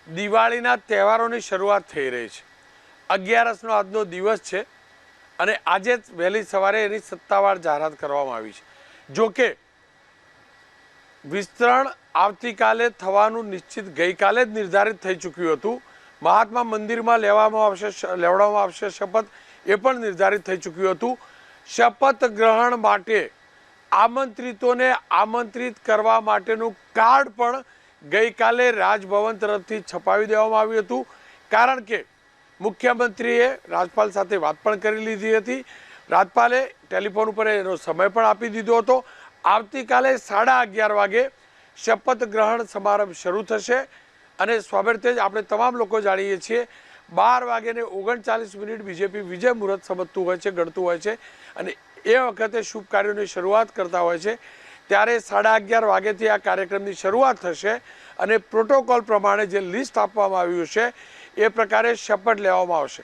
દિવાળીના તહેવારોની શરૂઆત થઈ રહી છે। 11નો આજનો દિવસ છે અને આજે જ વહેલી સવારે એની સત્તાવાર જાહેરાત કરવામાં આવી છે। જો કે વિસ્તરણ આવતીકાલે થવાનું નિશ્ચિત ગઈકાલે જ નિર્ધારિત થઈ ચૂક્યું હતું। મહાત્મા મંદિરમાં લેવડાવવામાં આવશે શપથ, એ પણ નિર્ધારિત થઈ ચૂક્યું હતું। શપથ ગ્રહણ માટે આમંત્રિતોને આમંત્રિત કરવા માટેનું કાર્ડ પણ ગઈકાલે રાજભવન તરફથી છપાવી દેવામાં આવ્યું હતું। કારણ કે મુખ્યમંત્રીએ રાજપાલ સાથે વાત પણ કરી લીધી હતી। રાજપાલે ટેલિફોન ઉપર એનો સમય પણ આપી દીધો હતો। આવતીકાલે 11:30 વાગે શપથ ગ્રહણ સમારંભ શરૂ થશે અને સ્વાભાવિક જ આપણે તમામ લોકો જાણીએ છીએ 12:39 બીજેપી વિજય મુહૂર્ત સમજતું હોય છે, ગણતું હોય છે અને એ વખતે શુભ કાર્યોની શરૂઆત કરતા હોય છે। ત્યારે 11:30 વાગ્યાથી આ કાર્યક્રમની શરૂઆત થશે અને પ્રોટોકોલ પ્રમાણે જે લિસ્ટ આપવામાં આવ્યું છે એ પ્રકારે શપથ લેવામાં આવશે।